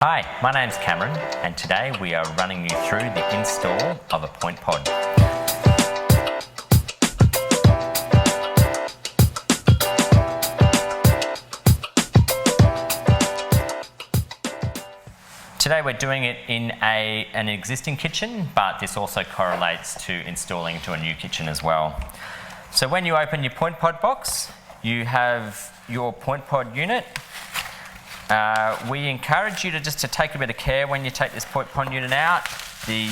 Hi, my name's Cameron and today we are running you through the install of a PointPod. Today we're doing it in an existing kitchen, but this also correlates to installing into a new kitchen as well. So when you open your PointPod box, you have your PointPod unit. We encourage you to take a bit of care when you take this PointPod unit out. The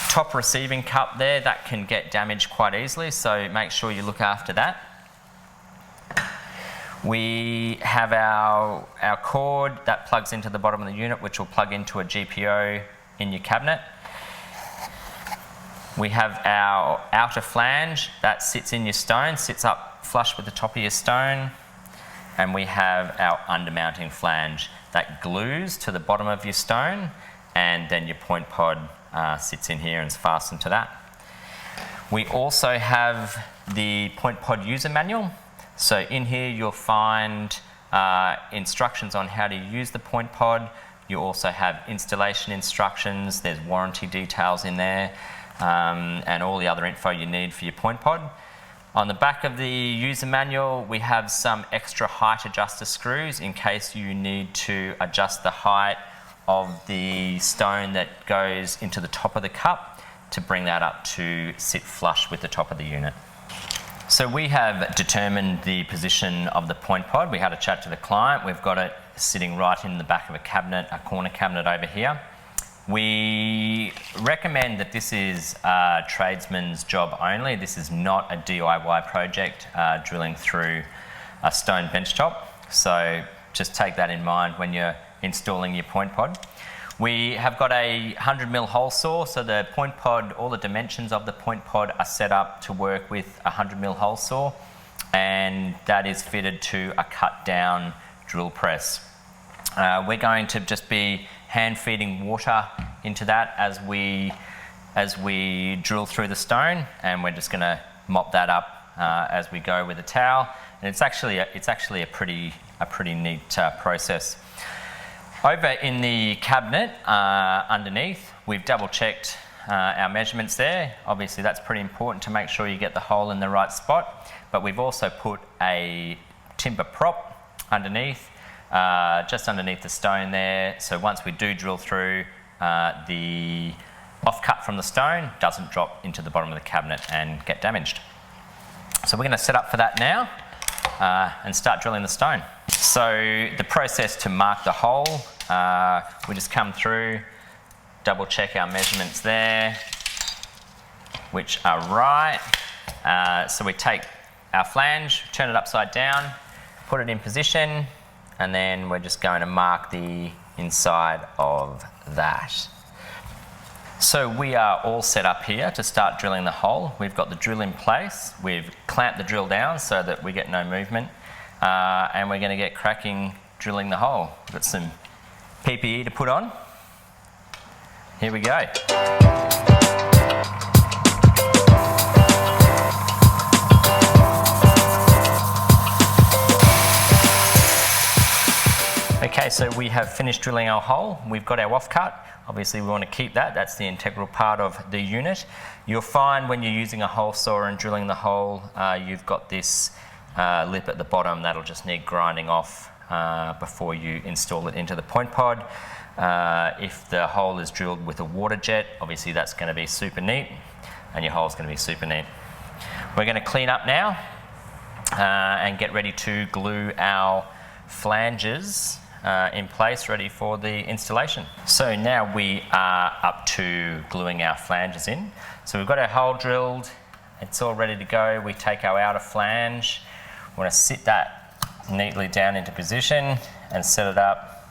top receiving cup there, that can get damaged quite easily, so make sure you look after that. We have our cord that plugs into the bottom of the unit, which will plug into a GPO in your cabinet. We have our outer flange that sits in your stone, sits up flush with the top of your stone. And we have our undermounting flange that glues to the bottom of your stone, and then your PointPod sits in here and is fastened to that. We also have the PointPod user manual. So in here you'll find instructions on how to use the PointPod. You also have installation instructions, there's warranty details in there, and all the other info you need for your PointPod. On the back of the user manual, we have some extra height adjuster screws in case you need to adjust the height of the stone that goes into the top of the cup to bring that up to sit flush with the top of the unit. So we have determined the position of the PointPod. We had a chat to the client. We've got it sitting right in the back of a cabinet, a corner cabinet over here. We recommend that this is a tradesman's job only. This is not a DIY project drilling through a stone benchtop. So just take that in mind when you're installing your PointPod. We have got a 100mm hole saw, so the PointPod, all the dimensions of the PointPod are set up to work with a 100mm hole saw, and that is fitted to a cut down drill press. We're going to just be hand feeding water into that as we drill through the stone, and we're just going to mop that up as we go with a towel. And it's actually a pretty neat process. Over in the cabinet underneath, we've double checked our measurements there. Obviously that's pretty important to make sure you get the hole in the right spot, but we've also put a timber prop underneath, just underneath the stone there, so once we do drill through, the offcut from the stone doesn't drop into the bottom of the cabinet and get damaged. So we're going to set up for that now and start drilling the stone. So the process to mark the hole, we just come through, double check our measurements there, which are right. So we take our flange, turn it upside down, put it in position, and then we're just going to mark the inside of that. So we are all set up here to start drilling the hole. We've got the drill in place. We've clamped the drill down so that we get no movement. And we're going to get cracking drilling the hole. We've got some PPE to put on. Here we go. Okay, so we have finished drilling our hole. We've got our offcut. Obviously we want to keep that. That's the integral part of the unit. You'll find when you're using a hole saw and drilling the hole, you've got this lip at the bottom that'll just need grinding off before you install it into the PointPod. If the hole is drilled with a water jet, obviously that's going to be super neat, and your hole's going to be super neat. We're going to clean up now and get ready to glue our flanges in place, ready for the installation. So now we are up to gluing our flanges in. So we've got our hole drilled, it's all ready to go. We take our outer flange, we want to sit that neatly down into position and set it up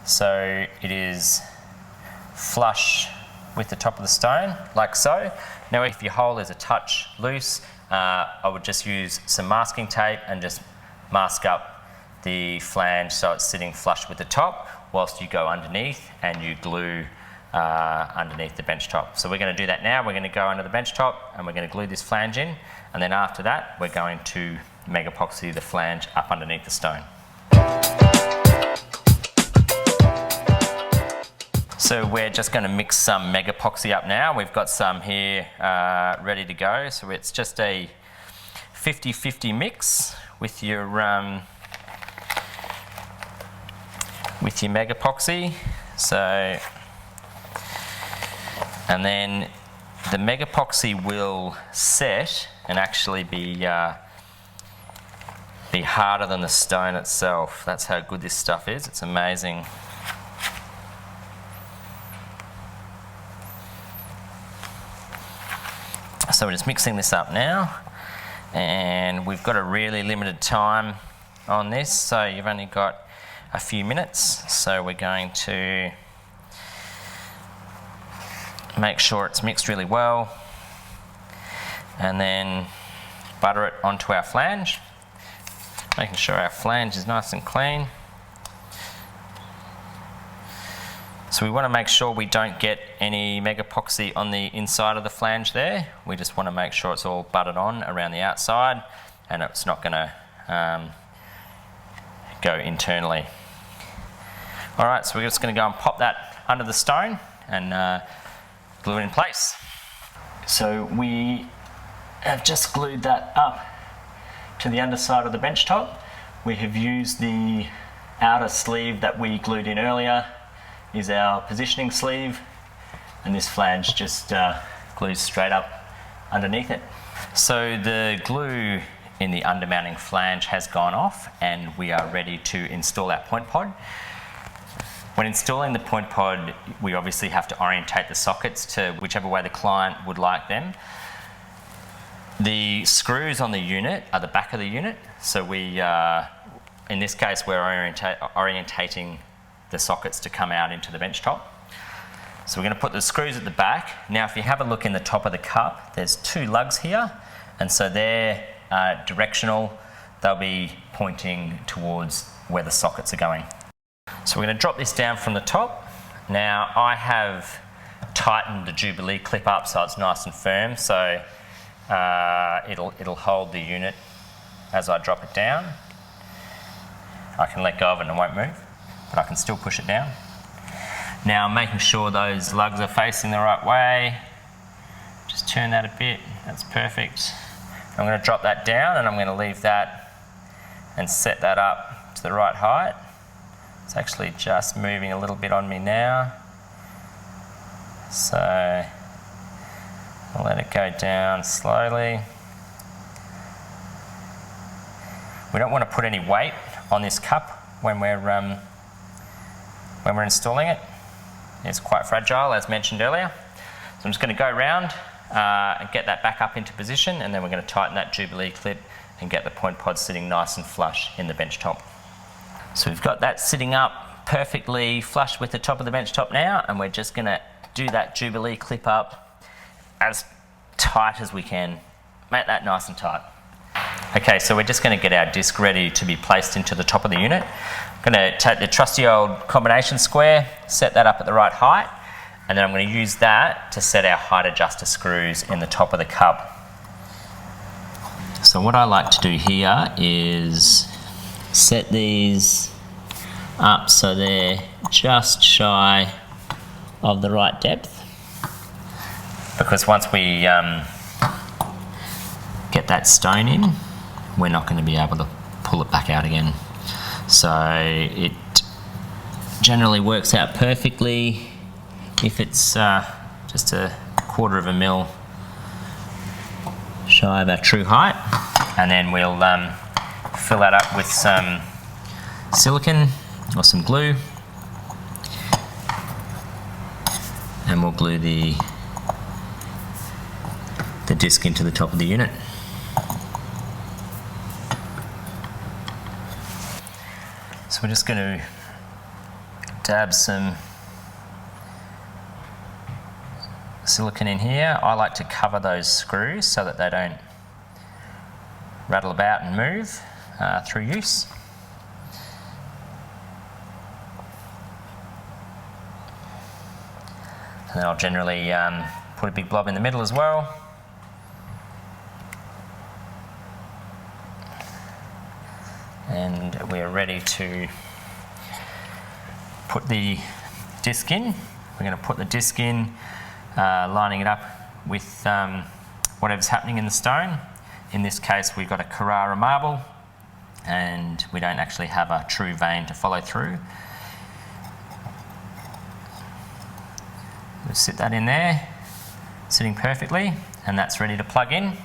so it is flush with the top of the stone, like so. Now if your hole is a touch loose, I would just use some masking tape and just mask up the flange so it's sitting flush with the top whilst you go underneath and you glue underneath the bench top. So we're going to do that now. We're going to go under the bench top and we're going to glue this flange in, and then after that we're going to meg epoxy the flange up underneath the stone. So we're just going to mix some Mega Epoxy up now. We've got some here ready to go. So it's just a 50-50 mix with your Mega Epoxy. So, and then the Mega Epoxy will set and actually be harder than the stone itself. That's how good this stuff is. It's amazing. So we're just mixing this up now, and we've got a really limited time on this, so you've only got a few minutes. So we're going to make sure it's mixed really well, and then butter it onto our flange, making sure our flange is nice and clean. So we want to make sure we don't get any Mega Epoxy on the inside of the flange there. We just want to make sure it's all buttered on around the outside and it's not going to go internally. Alright, so we're just going to go and pop that under the stone and glue it in place. So we have just glued that up to the underside of the bench top. We have used the outer sleeve that we glued in earlier, is our positioning sleeve, and this flange just glues straight up underneath it. So the glue in the undermounting flange has gone off and we are ready to install our PointPod. When installing the PointPod, we obviously have to orientate the sockets to whichever way the client would like them. The screws on the unit are the back of the unit, so we, in this case, we're orientating the sockets to come out into the bench top. So we're going to put the screws at the back. Now if you have a look in the top of the cup, there's two lugs here, and so they're directional. They'll be pointing towards where the sockets are going. So we're going to drop this down from the top. Now I have tightened the Jubilee clip up so it's nice and firm, so it'll hold the unit as I drop it down. I can let go of it and it won't move, but I can still push it down. Now I'm making sure those lugs are facing the right way. Just turn that a bit, that's perfect. I'm going to drop that down and I'm going to leave that and set that up to the right height. It's actually just moving a little bit on me now. So I'll let it go down slowly. We don't want to put any weight on this cup when we're installing it. It's quite fragile, as mentioned earlier. So I'm just going to go around and get that back up into position, and then we're going to tighten that Jubilee clip and get the PointPod sitting nice and flush in the bench top. So we've got that sitting up perfectly flush with the top of the bench top now, and we're just going to do that Jubilee clip up as tight as we can. Make that nice and tight. Okay, so we're just going to get our disc ready to be placed into the top of the unit. I'm going to take the trusty old combination square, set that up at the right height, and then I'm going to use that to set our height adjuster screws in the top of the cup. So what I like to do here is set these up so they're just shy of the right depth, because once we get that stone in, we're not going to be able to pull it back out again. So it generally works out perfectly if it's just a 1/4 mil shy of our true height, and then we'll fill that up with some silicone or some glue, and we'll glue the disc into the top of the unit. So we're just going to dab some silicone in here. I like to cover those screws so that they don't rattle about and move through use. And then I'll generally put a big blob in the middle as well. And we're ready to put the disc in. We're going to put the disc in, lining it up with whatever's happening in the stone. In this case, we've got a Carrara marble, and we don't actually have a true vein to follow through. We'll sit that in there, sitting perfectly, and that's ready to plug in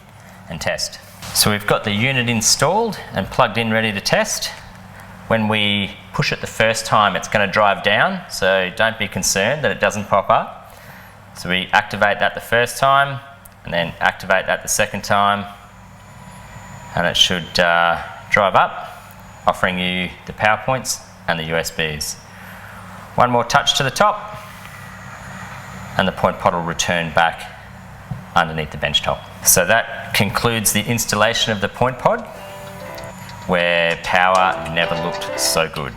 and test. So we've got the unit installed and plugged in, ready to test. When we push it the first time, it's going to drive down, so don't be concerned that it doesn't pop up. So we activate that the first time, and then activate that the second time, and it should drive up, offering you the power points and the USBs. One more touch to the top, and the PointPod will return back underneath the bench top. So that concludes the installation of the PointPod, where power never looked so good.